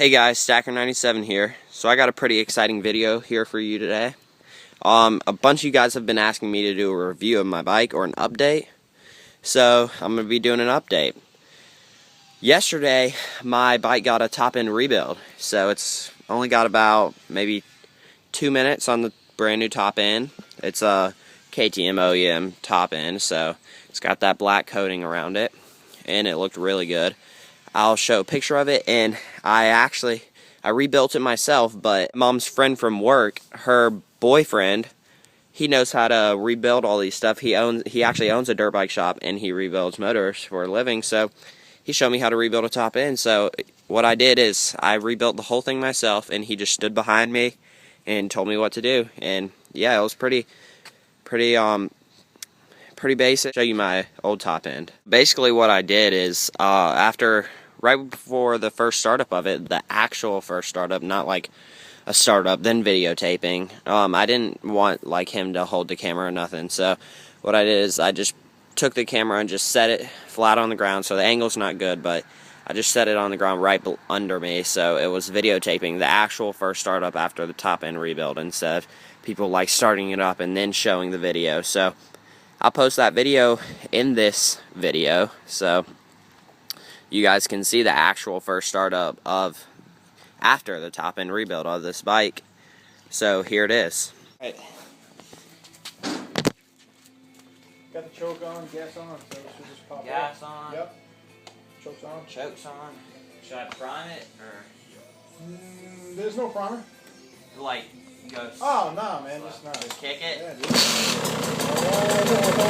Hey guys, Stacker97 here. So I got a pretty exciting video here for you today. A bunch of you guys have been asking me to do a review of my bike or an update. So I'm going to be doing an update. Yesterday, my bike got a top end rebuild. So it's only got about maybe 2 minutes on the brand new top end. It's a KTM OEM top end, so it's got that black coating around it. And it looked really good. I'll show a picture of it, and I rebuilt it myself, but Mom's friend from work, her boyfriend, he knows how to rebuild all these stuff. He actually owns a dirt bike shop, and he rebuilds motors for a living, so he showed me how to rebuild a top end. So what I did is I rebuilt the whole thing myself, and he just stood behind me and told me what to do. And yeah, it was pretty basic. Show you my old top end. Basically what I did is right before the first startup of it, the actual first startup, not like a startup then videotaping, I didn't want like him to hold the camera or nothing. So what I did is I just took the camera and just set it flat on the ground, so the angle's not good, but I just set it on the ground right under me, so it was videotaping the actual first startup after the top end rebuild, instead of people like starting it up and then showing the video. So I'll post that video in this video, so you guys can see the actual first startup of after the top end rebuild of this bike. So here it is. Right. Got the choke on, gas on, so it should just pop Gas up. on. Yep. Choke's on. Choke's on. Should I prime it or? There's no primer. Like go. Oh no, man, just not. Just kick it. Yeah, dude.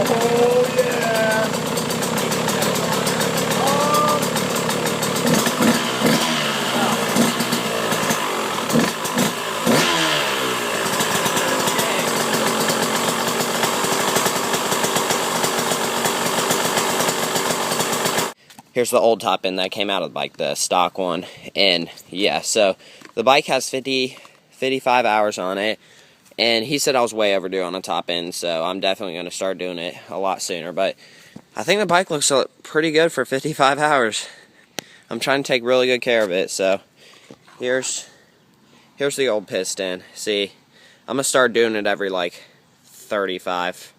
Oh yeah. Here's the old top end that came out of the bike, the stock one. And yeah, so the bike has 55 hours on it, and he said I was way overdue on the top end, so I'm definitely going to start doing it a lot sooner. But I think the bike looks pretty good for 55 hours. I'm trying to take really good care of it. So here's the old piston. See, I'm going to start doing it every like 35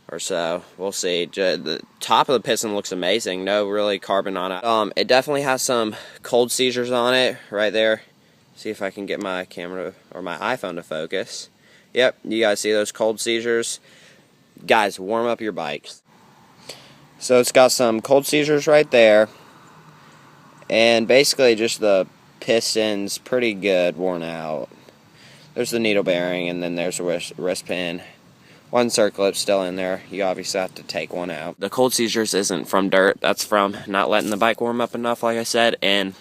or so. We'll see. The top of the piston looks amazing. No really carbon on it. It definitely has some cold seizures on it right there. See if I can get my camera or my iPhone to focus. Yep, you guys see those cold seizures? Guys, warm up your bikes. So it's got some cold seizures right there, and basically just the piston's pretty good worn out. There's the needle bearing, and then there's a wrist pin. One circlip's still in there. You obviously have to take one out. The cold seizures isn't from dirt. That's from not letting the bike warm up enough, like I said, and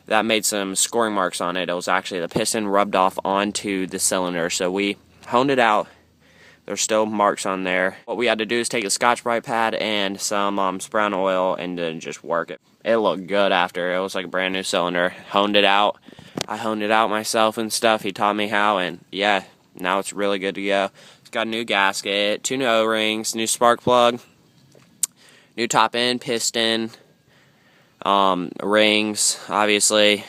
that made some scoring marks on it. It was actually the piston rubbed off onto the cylinder, so we honed it out. There's still marks on there. What we had to do is take a Scotch-Brite pad and some spray oil and then just work it. It looked good after. It was like a brand new cylinder. Honed it out. I honed it out myself and stuff. He taught me how, and yeah, now it's really good to go. Got a new gasket, 2 new O-rings, new spark plug, new top end, piston, rings, obviously,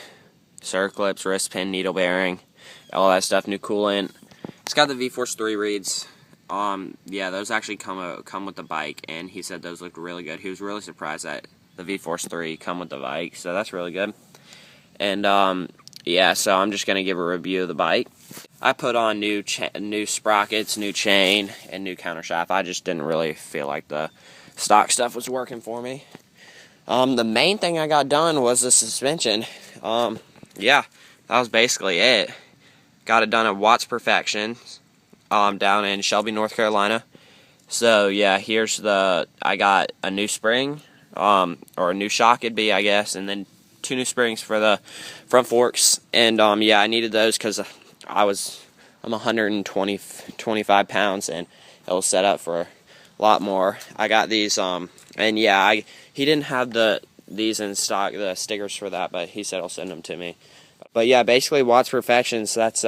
circlips, wrist pin, needle bearing, all that stuff, new coolant. It's got the V-Force 3 reeds. Yeah, those actually come with the bike, and he said those looked really good. He was really surprised that the V-Force 3 come with the bike, so that's really good. And yeah, so I'm just gonna give a review of the bike. I put on new sprockets, new chain, and new countershaft. I just didn't really feel like the stock stuff was working for me. The main thing I got done was the suspension. Yeah, that was basically it. Got it done at Watts Perfection, down in Shelby, North Carolina. So yeah, I got a new spring, or a new shock it'd be, I guess, and then 2 new springs for the front forks. And yeah, I needed those because I'm 125 pounds, and it was set up for a lot more. I got these, and yeah, he didn't have these in stock, the stickers for that, but he said he'll send them to me. But yeah, basically Watts Perfections, that's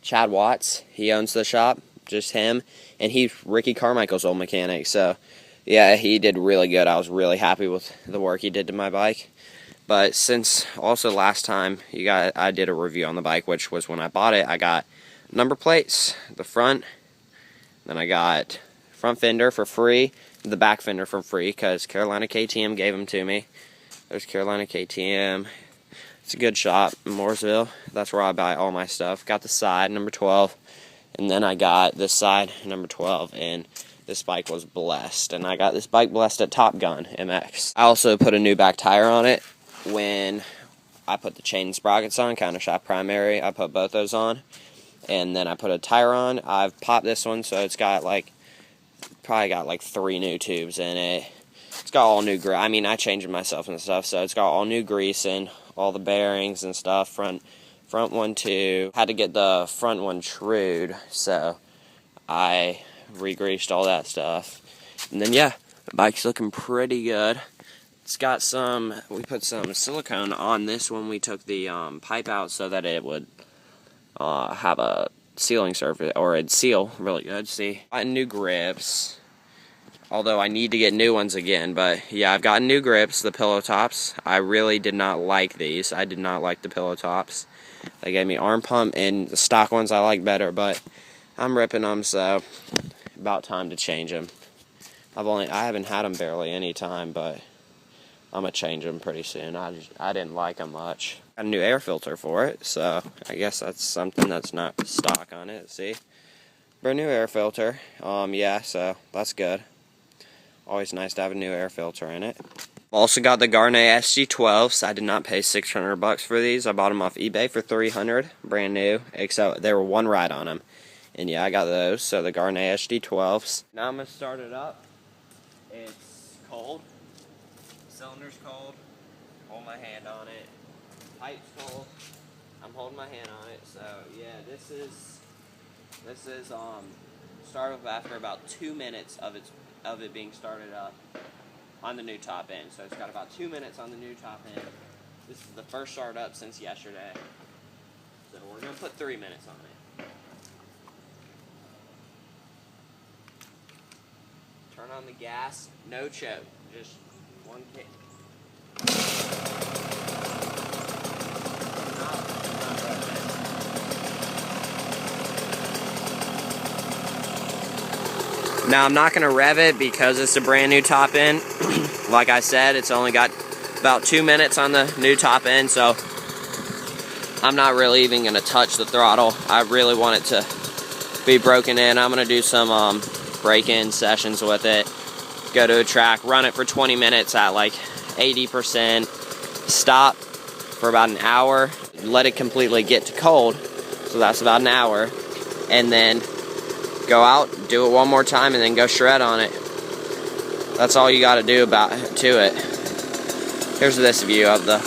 Chad Watts. He owns the shop, just him, and he's Ricky Carmichael's old mechanic. So yeah, he did really good. I was really happy with the work he did to my bike. But since also last time I did a review on the bike, which was when I bought it, I got number plates, the front, then I got front fender for free, the back fender for free because Carolina KTM gave them to me. There's Carolina KTM. It's a good shop in Mooresville. That's where I buy all my stuff. Got the side, number 12, and then I got this side, number 12, and this bike was blessed. And I got this bike blessed at Top Gun MX. I also put a new back tire on it when I put the chain and sprockets on, counter shaft primary. I put both those on, and then I put a tire on. I've popped this one, so it's got probably got like 3 new tubes in it. It's got all new grease. I mean, I changed it myself and stuff, so it's got all new grease and all the bearings and stuff. Front one too. Had to get the front one trued, so I re-greased all that stuff. And then yeah, the bike's looking pretty good. It's got we put some silicone on this when we took the pipe out so that it would have a sealing surface, or it'd seal really good. See, got new grips, although I need to get new ones again. But yeah, I've gotten new grips, the pillow tops. I really did not like these. I did not like the pillow tops. They gave me arm pump, and the stock ones I like better, but I'm ripping them, so about time to change them. I haven't had them barely any time, but I'm gonna change them pretty soon. I didn't like them much. Got a new air filter for it, so I guess that's something that's not stock on it. See, brand new air filter. Yeah, so that's good. Always nice to have a new air filter in it. Also got the Garnet SG12s. I did not pay $600 for these. I bought them off eBay for $300, brand new. Except they were one ride on them, and yeah, I got those. So the Garnet SG12s. Now I'm gonna start it up. It's cold. Cylinder's cold. Hold my hand on it. Pipe's cold. I'm holding my hand on it. So yeah, this is started up after about 2 minutes of it being started up on the new top end. So it's got about 2 minutes on the new top end. This is the first start up since yesterday. So we're gonna put 3 minutes on it. Turn on the gas. No choke. Just one kick. Now I'm not going to rev it because it's a brand new top end. Like I said, it's only got about 2 minutes on the new top end, so I'm not really even going to touch the throttle. I really want it to be broken in. I'm going to do some break-in sessions with it. Go to a track, run it for 20 minutes at like 80%, stop for about an hour, let it completely get to cold, so that's about an hour, and then go out, do it one more time, and then go shred on it. That's all you got to do to it. Here's this view of the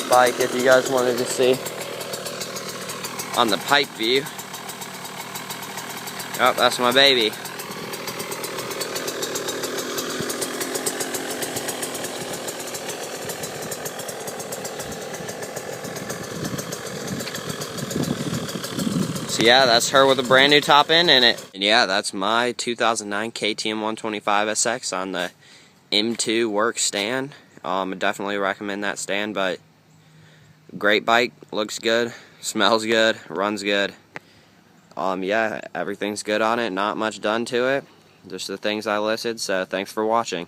bike if you guys wanted to see. On the pipe view. Oh, that's my baby. So yeah, that's her with a brand new top end in it. And yeah, that's my 2009 KTM 125 SX on the M2 work stand. I definitely recommend that stand, but great bike, looks good, smells good, runs good. Yeah, everything's good on it, not much done to it. Just the things I listed, so thanks for watching.